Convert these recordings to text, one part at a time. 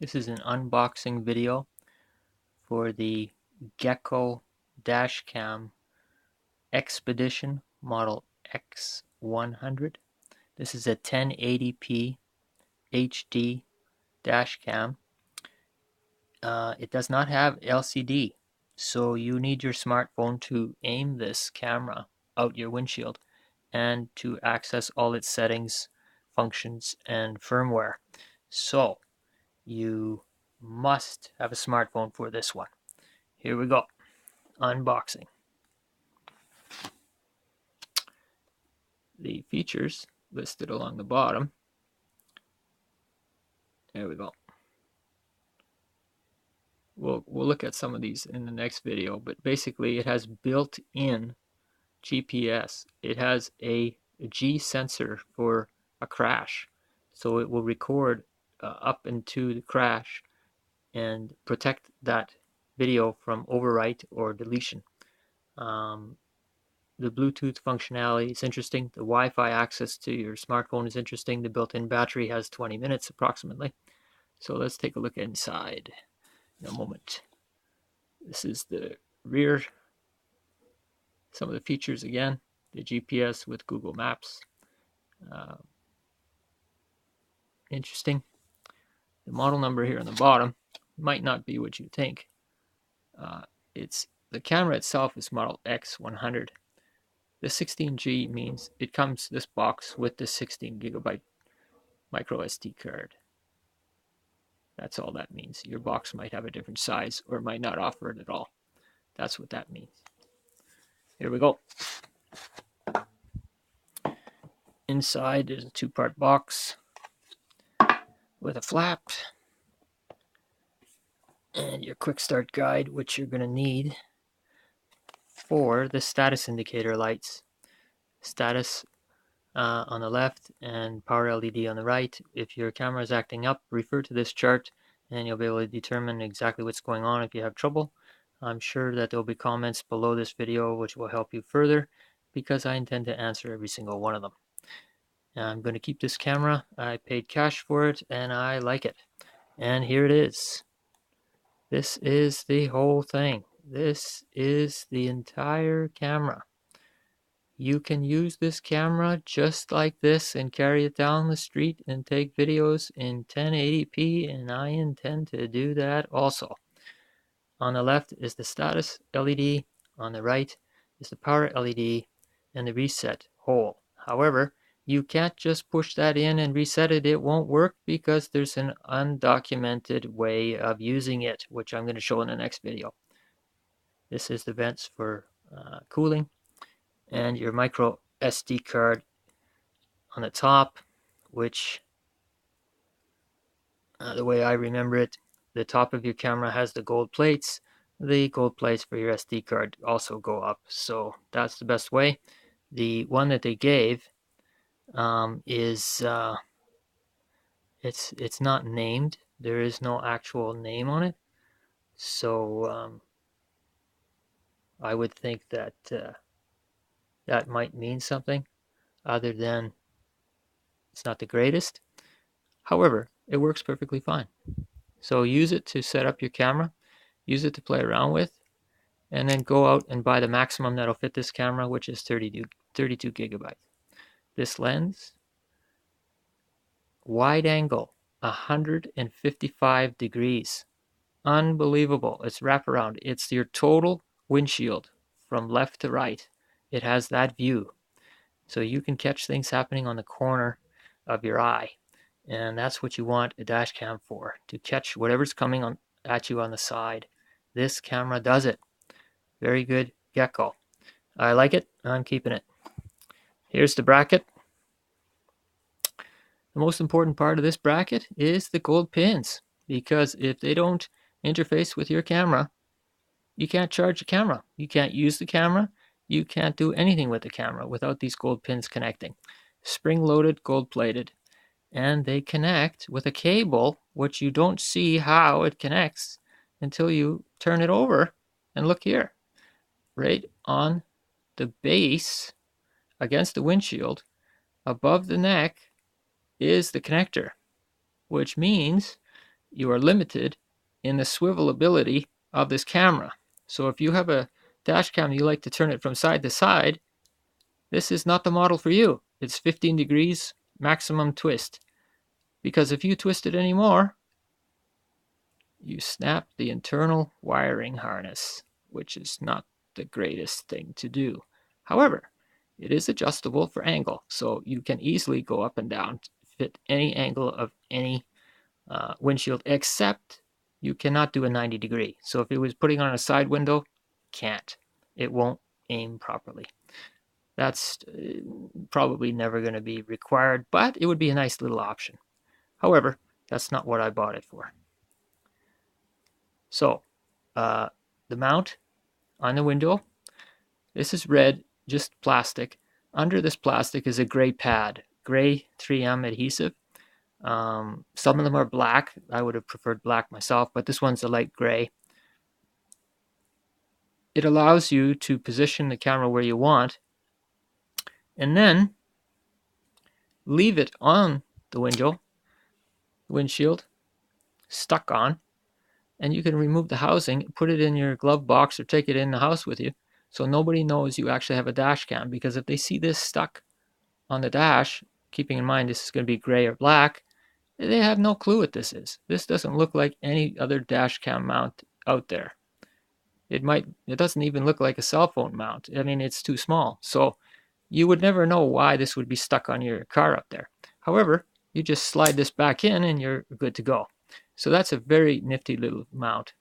This is an unboxing video for the GEKO Dashcam Xpedition model X100. This is a 1080p HD dashcam. It does not have LCD, so you need your smartphone to aim this camera out your windshield and to access all its settings, functions, and firmware. So you must have a smartphone for this one. Here we go. Unboxing. The features listed along the bottom. There we go. We'll look at some of these in the next video, but basically it has built-in GPS. It has a G sensor for a crash, so it will record up into the crash and protect that video from overwrite or deletion. The Bluetooth functionality is interesting. The Wi-Fi access to your smartphone is interesting. The built-in battery has 20 minutes approximately. So let's take a look inside in a moment. This is the rear. Some of the features again. The GPS with Google Maps. Interesting. The model number here on the bottom might not be what you think. The camera itself is model X100. The 16G means it comes this box with the 16 gigabyte micro SD card. That's all that means. Your box might have a different size or might not offer it at all. That's what that means. Here we go. Inside there's a two-part box with a flap and your quick start guide, which you're going to need for the status indicator lights. Status on the left and power LED on the right. If your camera is acting up, refer to this chart and you'll be able to determine exactly what's going on if you have trouble. I'm sure that there'll be comments below this video which will help you further, because I intend to answer every single one of them. I'm going to keep this camera. I paid cash for it and I like it. And here it is. This is the whole thing. This is the entire camera. You can use this camera just like this and carry it down the street and take videos in 1080p, and I intend to do that also. On the left is the status LED, on the right is the power LED and the reset hole. However, you can't just push that in and reset it. It won't work because there's an undocumented way of using it, which I'm going to show in the next video. This is the vents for cooling, and your micro SD card on the top, which the way I remember it, the top of your camera has the gold plates. The gold plates for your SD card also go up, so that's the best way. The one that they gave is it's not named. There is no actual name on it, so I would think that that might mean something other than it's not the greatest. However, it works perfectly fine. So use it to set up your camera, use it to play around with, and then go out and buy the maximum that'll fit this camera, which is 32 gigabytes. This lens, wide angle, 155 degrees. Unbelievable. It's wraparound. It's your total windshield from left to right. It has that view. So you can catch things happening on the corner of your eye. And that's what you want a dash cam for, to catch whatever's coming at you on the side. This camera does it. Very good, GEKO. I like it. I'm keeping it. Here's the bracket. The most important part of this bracket is the gold pins, because if they don't interface with your camera, you can't charge the camera. You can't use the camera. You can't do anything with the camera without these gold pins connecting. Spring-loaded, gold-plated. And they connect with a cable, which you don't see how it connects until you turn it over and look here. Right on the base against the windshield, above the neck, is the connector, which means you are limited in the swivelability of this camera. So if you have a dash cam you like to turn it from side to side, this is not the model for you. It's 15 degrees maximum twist. Because if you twist it anymore, you snap the internal wiring harness, which is not the greatest thing to do. However, it is adjustable for angle, so you can easily go up and down to fit any angle of any windshield, except you cannot do a 90 degree. So if it was putting on a side window, can't. It won't aim properly. That's probably never going to be required, but it would be a nice little option. However, that's not what I bought it for. So, the mount on the window, this is red, just plastic. Under this plastic is a gray pad, gray 3M adhesive. Some of them are black. I would have preferred black myself, but this one's a light gray. It allows you to position the camera where you want and then leave it on the windshield, stuck on, and you can remove the housing, put it in your glove box or take it in the house with you so nobody knows you actually have a dash cam, because if they see this stuck on the dash, keeping in mind this is going to be gray or black, they have no clue what this is. This doesn't look like any other dash cam mount out there. It doesn't even look like a cell phone mount. I mean, it's too small. So you would never know why this would be stuck on your car up there. However, you just slide this back in and you're good to go. So that's a very nifty little mount.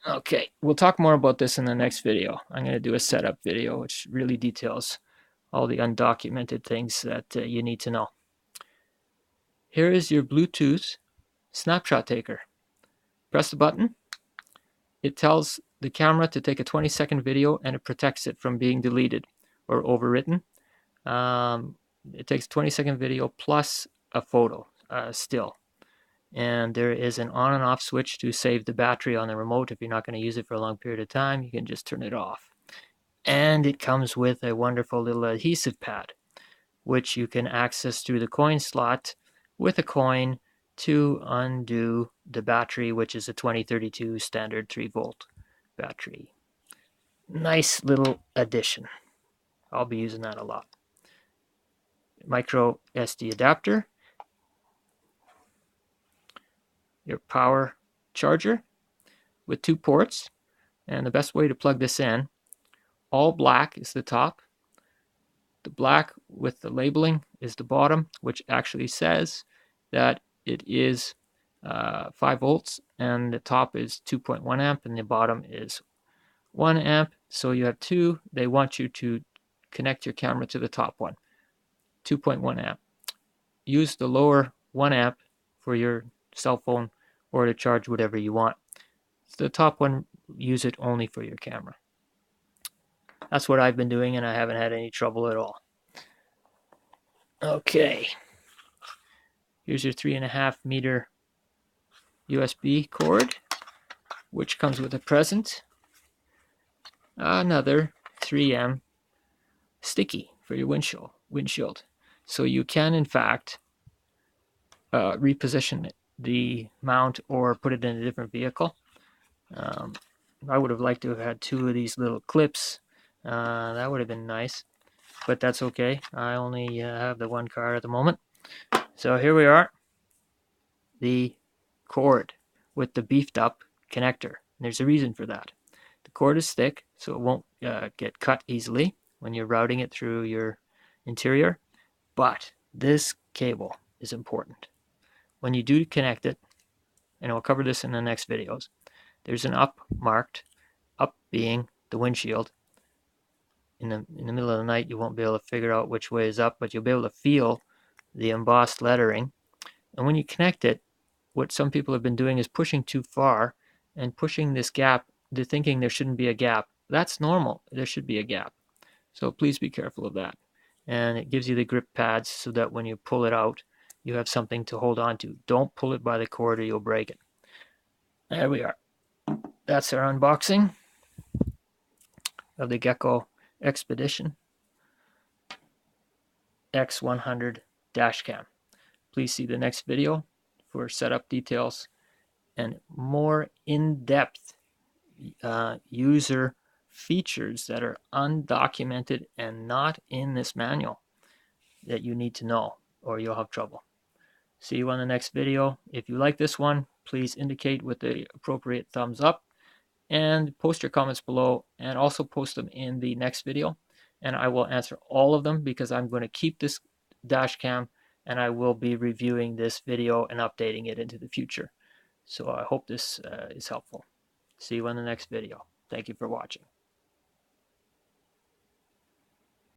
Okay, we'll talk more about this in the next video. I'm going to do a setup video which really details all the undocumented things that you need to know. Here is your Bluetooth snapshot taker. Press the button. It tells the camera to take a 20-second video and it protects it from being deleted or overwritten. It takes a 20-second video plus a photo still. And there is an on and off switch to save the battery on the remote. If you're not going to use it for a long period of time, you can just turn it off. And it comes with a wonderful little adhesive pad, which you can access through the coin slot with a coin to undo the battery, which is a 2032 standard 3-volt battery. Nice little addition. I'll be using that a lot. Micro SD adapter. Your power charger with 2 ports. And the best way to plug this in, all black is the top. The black with the labeling is the bottom, which actually says that it is 5 volts, and the top is 2.1 amp and the bottom is 1 amp. So you have 2. They want you to connect your camera to the top one, 2.1 amp. Use the lower 1 amp for your cell phone or to charge whatever you want. The top one, use it only for your camera. That's what I've been doing, and I haven't had any trouble at all. Okay, here's your 3.5 meter USB cord, which comes with a present. Another 3M sticky for your windshield. So you can, in fact, reposition the mount or put it in a different vehicle. I would have liked to have had 2 of these little clips. That would have been nice, but that's okay. I only have the 1 car at the moment. So here we are, the cord with the beefed up connector. And there's a reason for that. The cord is thick, so it won't get cut easily when you're routing it through your interior. But this cable is important. When you do connect it, and I'll cover this in the next videos, there's an up marked, up being the windshield. In the middle of the night, you won't be able to figure out which way is up, but you'll be able to feel the embossed lettering. And when you connect it, what some people have been doing is pushing too far and pushing this gap. They're thinking there shouldn't be a gap. That's normal. There should be a gap. So please be careful of that. And it gives you the grip pads so that when you pull it out, you have something to hold on to. Don't pull it by the cord or you'll break it. There we are. That's our unboxing of the GEKO Xpedition X100 dash cam. Please see the next video for setup details and more in-depth user features that are undocumented and not in this manual that you need to know, or you'll have trouble. See you on the next video. If you like this one, please indicate with the appropriate thumbs up and post your comments below, and also post them in the next video, and I will answer all of them because I'm going to keep this dash cam and I will be reviewing this video and updating it into the future. So I hope this is helpful. See you on the next video. Thank you for watching.